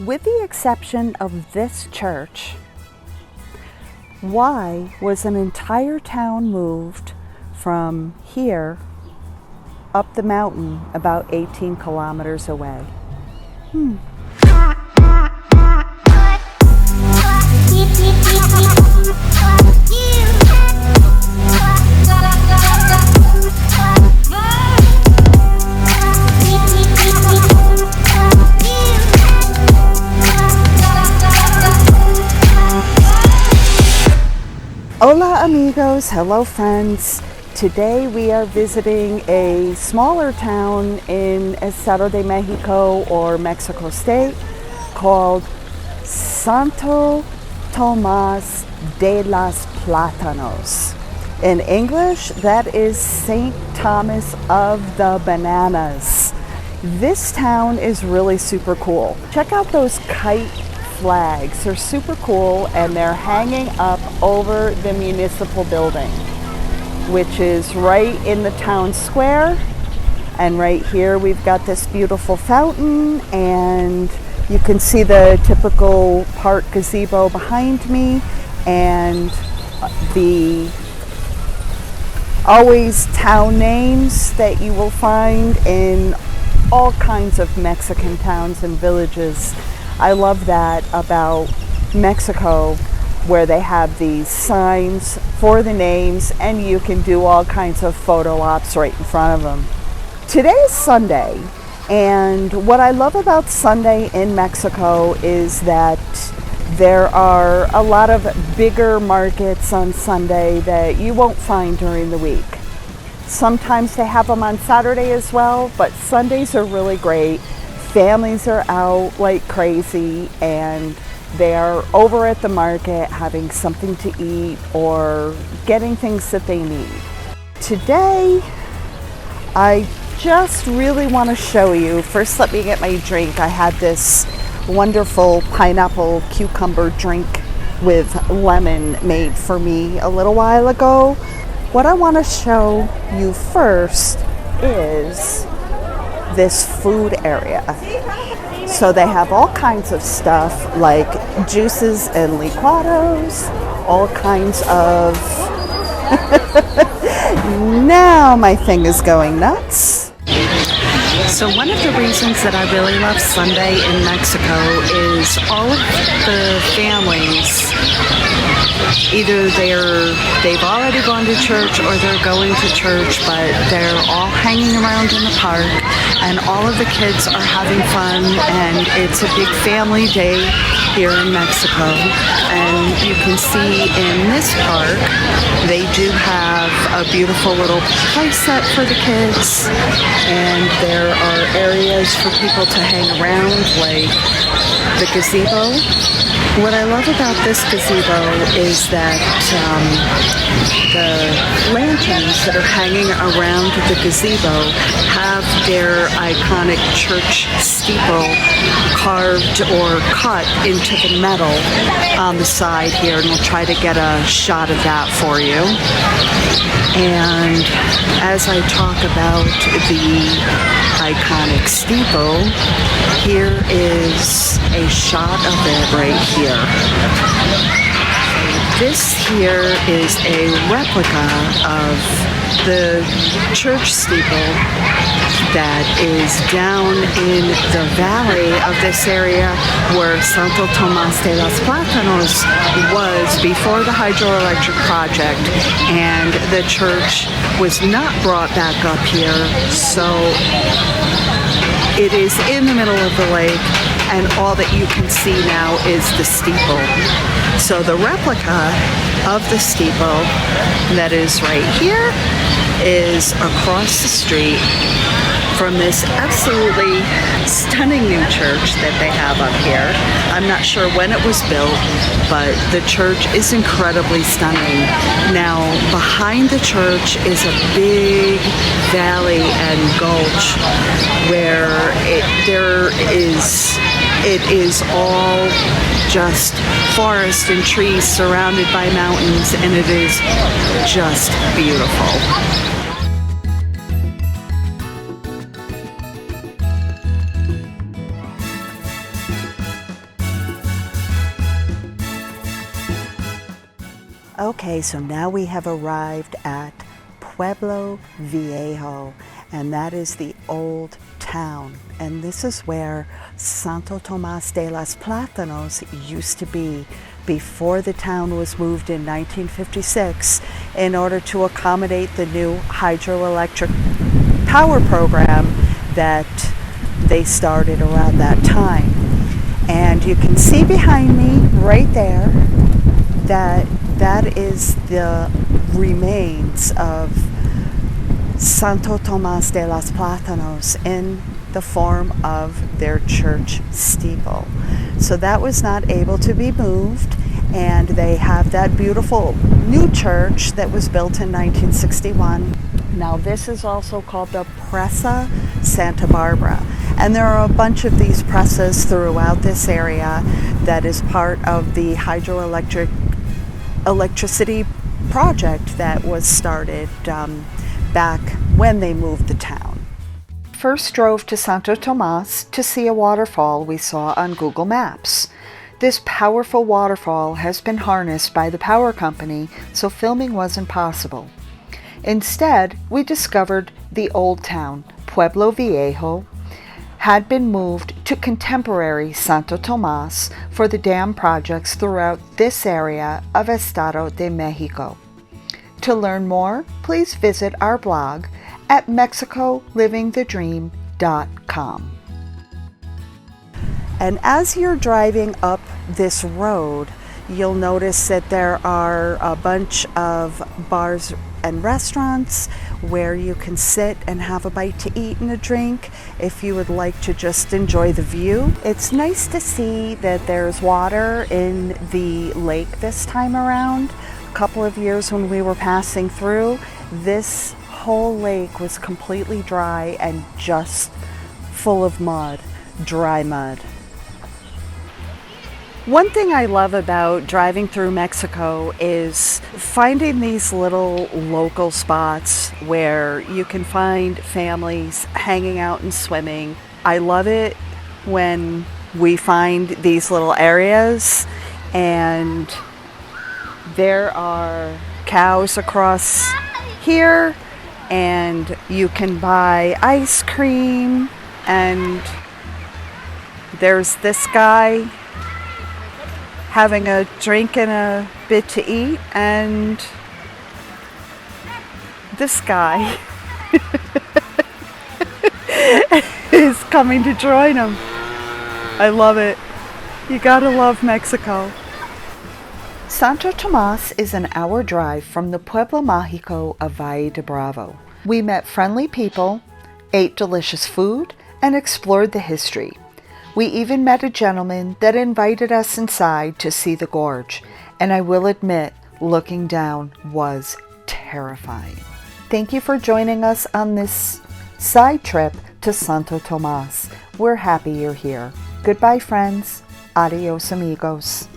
With the exception of this church, why was an entire town moved from here up the mountain about 18 kilometers away? Hola amigos, hello friends. Today we are visiting a smaller town in Estado de Mexico or Mexico State called Santo Tomás de los Plátanos. In English, that is St. Thomas of the Bananas. This town is really super cool. Check out those kite flags. They're super cool and they're hanging up over the municipal building, which is right in the town square. And right here we've got this beautiful fountain, and you can see the typical park gazebo behind me, and the always town names that you will find in all kinds of Mexican towns and villages. I love that about Mexico, where they have these signs for the names and you can do all kinds of photo ops right in front of them. Today is Sunday, and what I love about Sunday in Mexico is that there are a lot of bigger markets on Sunday that you won't find during the week. Sometimes they have them on Saturday as well, but Sundays are really great. Families are out like crazy and they are over at the market having something to eat or getting things that they need. Today, I just really want to show you. First, let me get my drink. I had this wonderful pineapple cucumber drink with lemon made for me a little while ago. What I want to show you first is this food area. So they have all kinds of stuff like juices and licuados, all kinds of now my thing is going nuts. So one of the reasons that I really love Sunday in Mexico is all of the families, either they've already gone to church or they're going to church, but they're all hanging around in the park and all of the kids are having fun, and it's a big family day here in Mexico. And you can see in this park they do have a beautiful little play set for the kids, and there are areas for people to hang around like the gazebo. What I love about this gazebo is that the lanterns that are hanging around the gazebo have their iconic church steeple carved or cut into the metal on the side here, and we'll try to get a shot of that for you. And as I talk about the iconic steeple, here is a shot of it right here. This here is a replica of the church steeple that is down in the valley of this area where Santo Tomás de los Plátanos was before the hydroelectric project, and the church was not brought back up here, so it is in the middle of the lake, and all that you can see now is the steeple. So the replica of the steeple that is right here is across the street from this absolutely stunning new church that they have up here. I'm not sure when it was built, but the church is incredibly stunning. Now, behind the church is a big valley and gulch where it is all just forest and trees surrounded by mountains, and it is just beautiful. Okay, so now we have arrived at Pueblo Viejo, and that is the old town. And this is where Santo Tomas de los Plátanos used to be before the town was moved in 1956 in order to accommodate the new hydroelectric power program that they started around that time. And you can see behind me right there that is the remains of Santo Tomas de los Plátanos in the form of their church steeple. So that was not able to be moved, and they have that beautiful new church that was built in 1961. Now this is also called the Presa Santa Barbara, and there are a bunch of these presas throughout this area that is part of the electricity project that was started back when they moved the town. First drove to Santo Tomas to see a waterfall we saw on Google Maps. This powerful waterfall has been harnessed by the power company, so filming wasn't possible. Instead, we discovered the old town, Pueblo Viejo, had been moved to contemporary Santo Tomas for the dam projects throughout this area of Estado de Mexico. To learn more, please visit our blog at mexicolivingthedream.com. And as you're driving up this road, you'll notice that there are a bunch of bars and restaurants where you can sit and have a bite to eat and a drink if you would like to just enjoy the view. It's nice to see that there's water in the lake this time around. A couple of years when we were passing through, this whole lake was completely dry and just full of mud, dry mud. One thing I love about driving through Mexico is finding these little local spots where you can find families hanging out and swimming. I love it when we find these little areas and there are cows across here and you can buy ice cream, and there's this guy having a drink and a bit to eat, and this guy is coming to join him. I love it. You gotta love Mexico. Santo Tomas is an hour drive from the Pueblo Mágico of Valle de Bravo. We met friendly people, ate delicious food, and explored the history. We even met a gentleman that invited us inside to see the gorge, and I will admit, looking down was terrifying. Thank you for joining us on this side trip to Santo Tomas. We're happy you're here. Goodbye, friends. Adios, amigos.